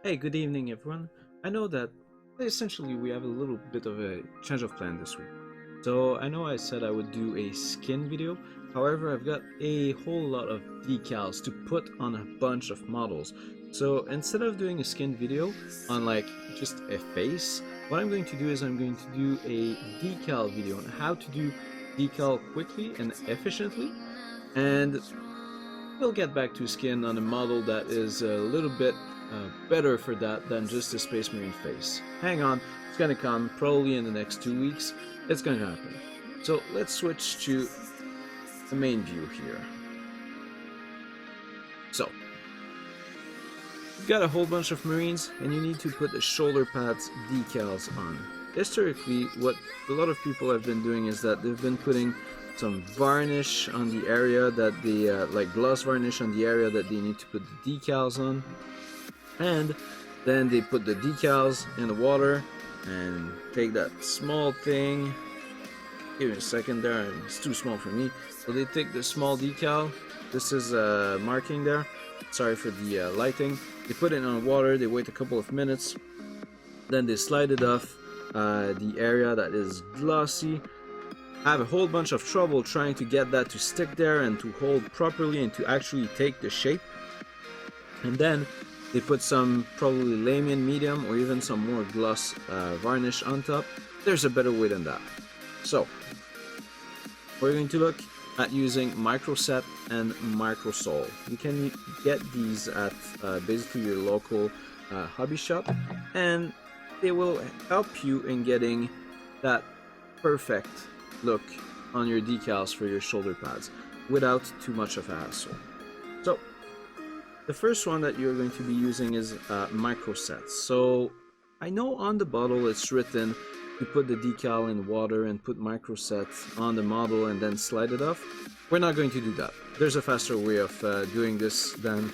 Hey, good evening, everyone. I know that essentially we have a little bit of a change of plan this week. So I know I said I would do a skin video. However, I've got a whole lot of decals to put on a bunch of models. So instead of doing a skin video on like just a face, what I'm going to do is I'm going to do a decal video on how to do decal quickly and efficiently. And we'll get back to skin on a model that is a little bit better for that than just a Space Marine face. Hang on, it's gonna come probably in the next 2 weeks. It's gonna happen. So let's switch to the main view here. So, you've got a whole bunch of Marines and you need to put the shoulder pads decals on. Historically, what a lot of people have been doing is that they've been putting some varnish on the area that they like gloss varnish on the area that they need to put the decals on, and then they put the decals in the water and take that small thing. Give me a second there, it's too small for me. So they take the small decal, this is marking there, sorry for the lighting. They put it on water, they wait a couple of minutes, then they slide it off the area that is glossy. I have a whole bunch of trouble trying to get that to stick there and to hold properly and to actually take the shape. And then they put some probably Lamian medium or even some more gloss varnish on top. There's a better way than that. So we're going to look at using microset and microsole. You can get these at basically your local hobby shop, and they will help you in getting that perfect look on your decals for your shoulder pads without too much of a hassle. So the first one that you're going to be using is microsets. So I know on the bottle it's written to put the decal in water and put microsets on the model and then slide it off. We're not going to do that. There's a faster way of doing this than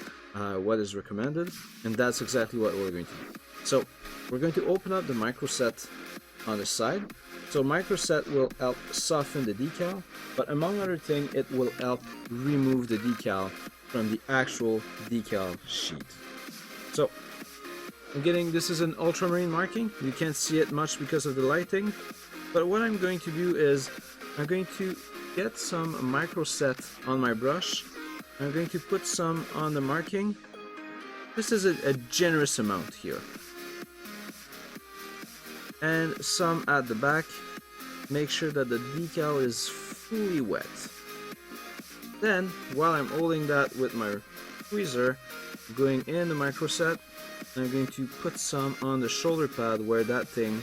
what is recommended, and that's exactly what we're going to do. So we're going to open up the microset on the side. So microset will help soften the decal, but among other things, it will help remove the decal from the actual decal sheet. So I'm getting, this is an ultramarine marking. You can't see it much because of the lighting, but what I'm going to do is I'm going to get some microset on my brush. I'm going to put some on the marking. This is a generous amount here. And some at the back. Make sure that the decal is fully wet. Then, while I'm holding that with my tweezer, going in the microset, I'm going to put some on the shoulder pad where that thing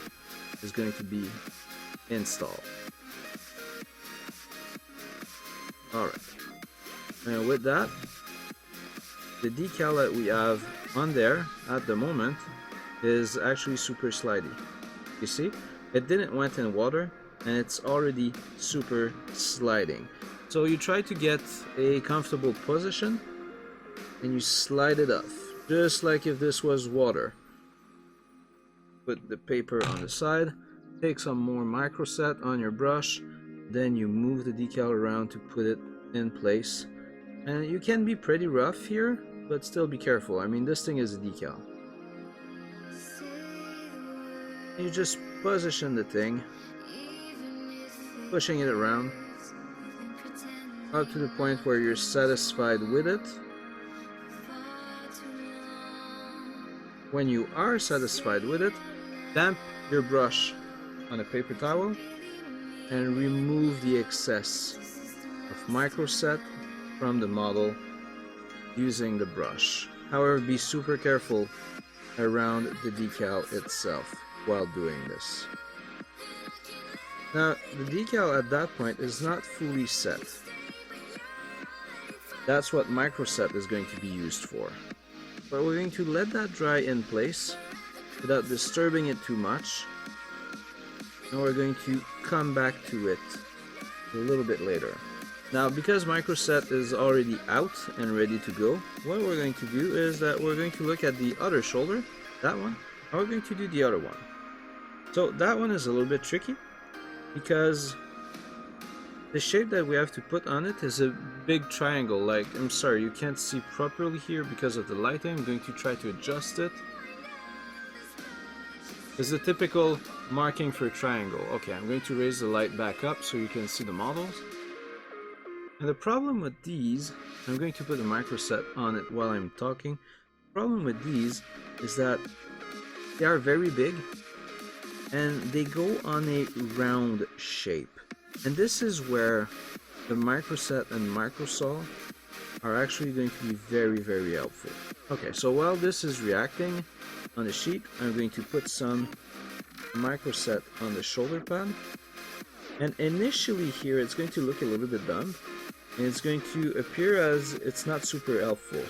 is going to be installed. Alright, and with that, the decal that we have on there at the moment is actually super slidey. You see, it didn't went in water and it's already super sliding. So you try to get a comfortable position and you slide it off, just like if this was water. Put the paper on the side, take some more microset on your brush, then you move the decal around to put it in place. And you can be pretty rough here, but still be careful. I mean, this thing is a decal. You just position the thing, pushing it around up to the point where you're satisfied with it. When you are satisfied with it, damp your brush on a paper towel and remove the excess of microset from the model using the brush. However, be super careful around the decal itself while doing this. Now, the decal at that point is not fully set. That's what microset is going to be used for. But we're going to let that dry in place without disturbing it too much. And we're going to come back to it a little bit later. Now, because microset is already out and ready to go, what we're going to do is that we're going to look at the other shoulder, that one, and we're going to do the other one. So that one is a little bit tricky because the shape that we have to put on it is a big triangle. Like, I'm sorry, you can't see properly here because of the lighting. I'm going to try to adjust it. is the typical marking for a triangle. Okay, I'm going to raise the light back up so you can see the models. And the problem with these, I'm going to put a microset on it while I'm talking. The problem with these is that they are very big and they go on a round shape. And this is where the microset and microsaw are actually going to be very, very helpful. Okay, so while this is reacting on the sheet, I'm going to put some microset on the shoulder pad. And initially here, it's going to look a little bit dumb, and it's going to appear as it's not super helpful.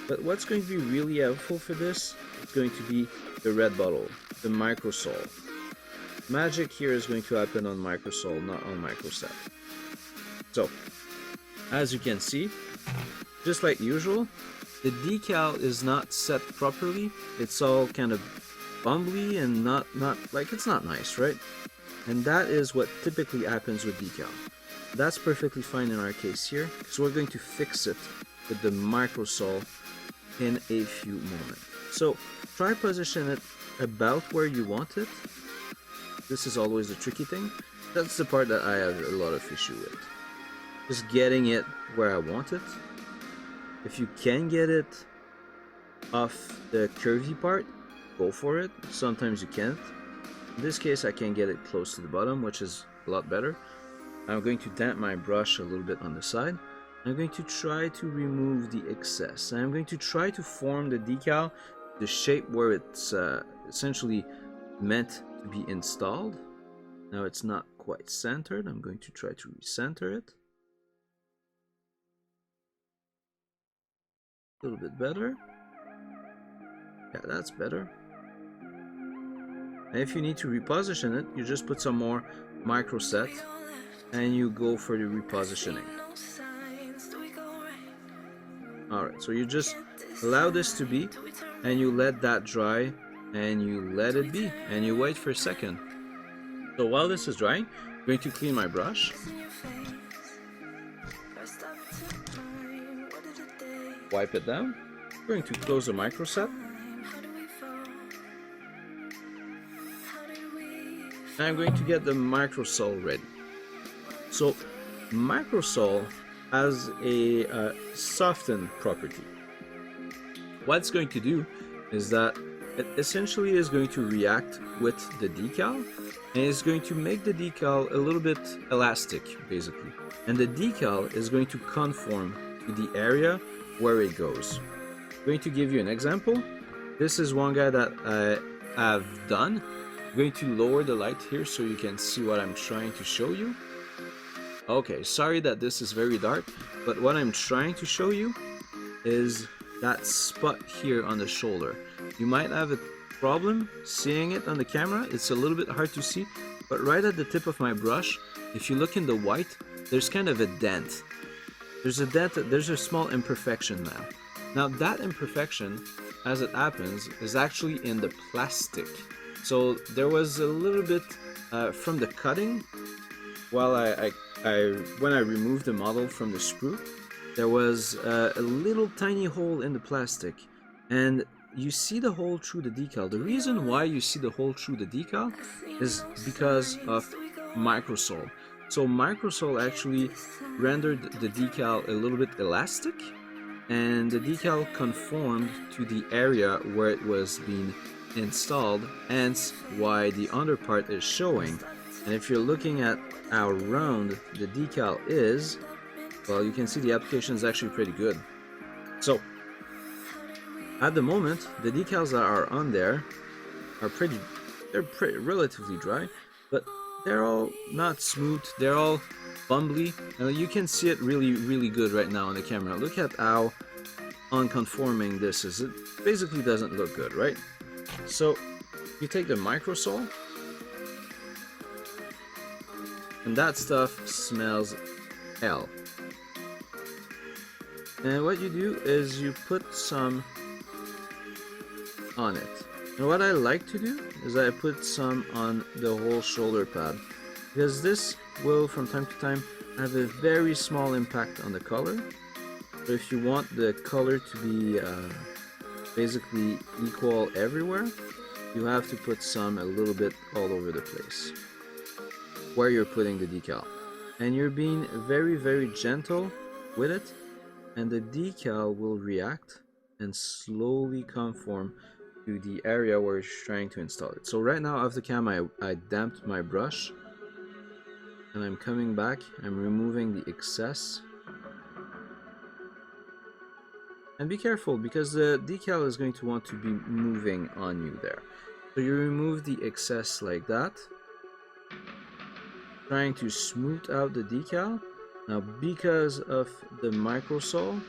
But what's going to be really helpful for this is going to be the red bottle, the microsol. Magic here is going to happen on microsol, not on microset. So, as you can see, just like usual, the decal is not set properly. It's all kind of bumbly and not like, it's not nice, right? And that is what typically happens with decal. That's perfectly fine in our case here, so we're going to fix it with the microsol in a few moments. So try position it about where you want it. This is always the tricky thing. That's the part that I have a lot of issue with. Just getting it where I want it. If you can get it off the curvy part, go for it. Sometimes you can't. In this case, I can get it close to the bottom, which is a lot better. I'm going to damp my brush a little bit on the side. I'm going to try to remove the excess. I'm going to try to form the decal, the shape where it's essentially meant to be installed. Now it's not quite centered. I'm going to try to recenter it. A little bit better. Yeah, that's better. And if you need to reposition it, you just put some more microset and you go for the repositioning. Alright, so you just allow this to be and you let that dry and you let it be and you wait for a second. So while this is drying, I'm going to clean my brush. Wipe it down. I'm going to close the microset. And I'm going to get the microsol ready. So microsol has a soften property. What it's going to do is that it essentially is going to react with the decal and it's going to make the decal a little bit elastic, basically. And the decal is going to conform to the area where it goes. I'm going to give you an example. This is one guy that I have done. I'm going to lower the light here so you can see what I'm trying to show you. Okay, sorry that this is very dark, but what I'm trying to show you is that spot here on the shoulder. You might have a problem seeing it on the camera. It's a little bit hard to see, but right at the tip of my brush, if you look in the white, there's kind of a dent. There's a dent, there's a small imperfection now. Now that imperfection, as it happens, is actually in the plastic. So there was a little bit from the cutting, while when I removed the model from the sprue, there was a little tiny hole in the plastic, and you see the hole through the decal. The reason why you see the hole through the decal is because of microsol. So microsol actually rendered the decal a little bit elastic, and the decal conformed to the area where it was being installed, hence why the under part is showing. And if you're looking at how round the decal is, well, you can see the application is actually pretty good. So at the moment, the decals that are on there are pretty relatively dry, but they're all not smooth, they're all bumbly, and you can see it really good right now on the camera. Look at how unconforming this is. It basically doesn't look good, right? So you take the microsol, and that stuff smells hell. And what you do is you put some on it. And what I like to do is I put some on the whole shoulder pad, because this will from time to time have a very small impact on the color. So if you want the color to be basically equal everywhere, you have to put some a little bit all over the place where you're putting the decal. And you're being very, very gentle with it, and the decal will react and slowly conform to the area where you're trying to install it. So right now off the cam, I damped my brush, and I'm coming back, I'm removing the excess. And be careful, because the decal is going to want to be moving on you there. So you remove the excess like that, trying to smooth out the decal. Now because of the microsole,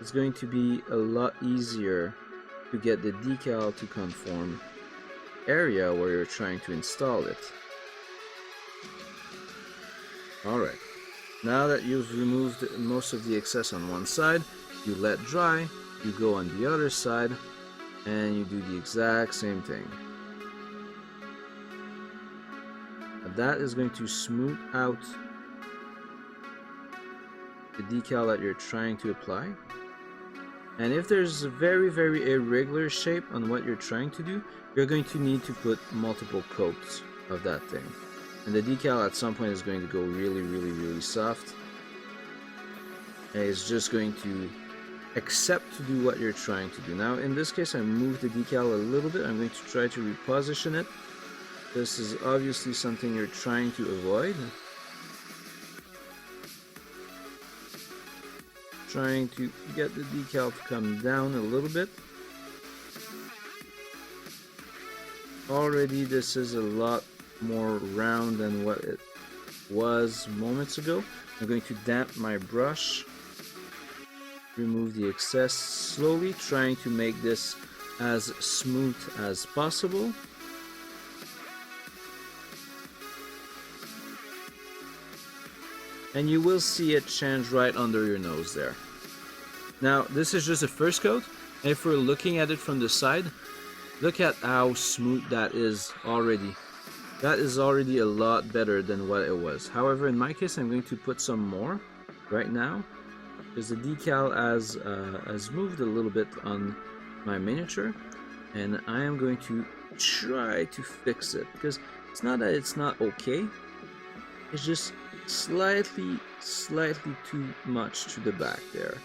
it's going to be a lot easier to get the decal to conform area where you're trying to install it. Alright, now that you've removed most of the excess on one side, you let dry, you go on the other side, and you do the exact same thing. That is going to smooth out the decal that you're trying to apply. And if there's a very, very irregular shape on what you're trying to do, you're going to need to put multiple coats of that thing. And the decal at some point is going to go really, really, really soft. And it's just going to accept to do what you're trying to do. Now in this case, I moved the decal a little bit. I'm going to try to reposition it. This is obviously something you're trying to avoid. Trying to get the decal to come down a little bit. Already this is a lot more round than what it was moments ago. I'm going to damp my brush, remove the excess slowly, trying to make this as smooth as possible. And you will see it change right under your nose there. Now this is just the first coat, and if we're looking at it from the side, look at how smooth that is already. That is already a lot better than what it was. However, in my case, I'm going to put some more right now, because the decal has moved a little bit on my miniature, and I am going to try to fix it, because it's not that it's not okay, it's just slightly too much to the back there.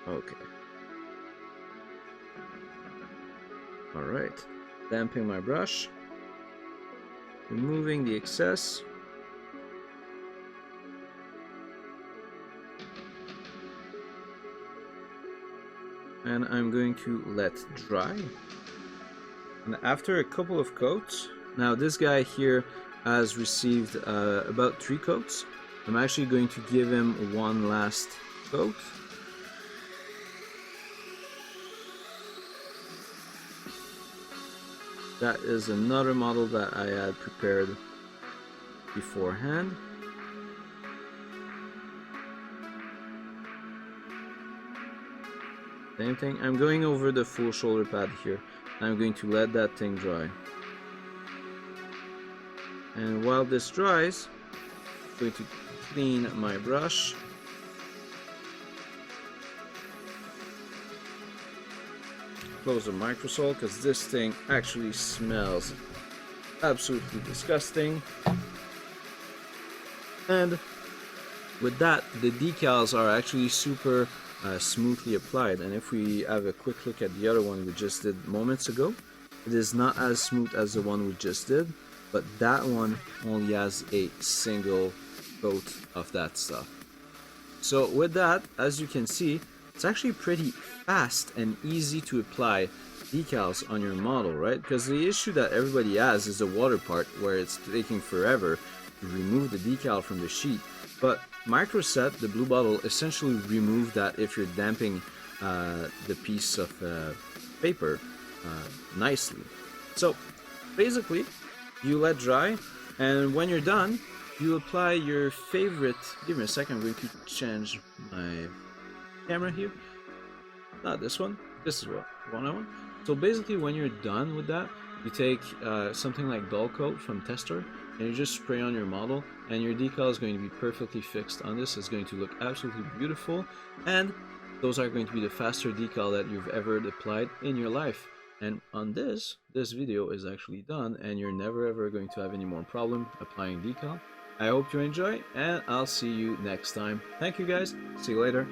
Okay. Alright. Damping my brush. Removing the excess. And I'm going to let dry. And after a couple of coats, now this guy here has received about 3 coats. I'm actually going to give him one last coat. That is another model that I had prepared beforehand. Same thing. I'm going over the full shoulder pad here. I'm going to let that thing dry. And while this dries, I'm going to clean my brush. Close the microsole, because this thing actually smells absolutely disgusting. And with that, the decals are actually super smoothly applied. And if we have a quick look at the other one we just did moments ago, it is not as smooth as the one we just did, but that one only has a single coat of that stuff. So with that, as you can see, it's actually pretty fast and easy to apply decals on your model, right? Because the issue that everybody has is the water part, where it's taking forever to remove the decal from the sheet. But Microset, the blue bottle, essentially removed that if you're damping the piece of paper nicely. So basically, you let dry, and when you're done, you apply your favorite. Give me a second, I'm going to change my camera here. Not this one, this is what one I want. So basically, when you're done with that, you take something like dull coat from Tester, and you just spray on your model, and your decal is going to be perfectly fixed on this. It's going to look absolutely beautiful, and those are going to be the faster decal that you've ever applied in your life. And on this video is actually done, and you're never ever going to have any more problem applying decal. I hope you enjoy, and I'll see you next time. Thank you guys. See you later.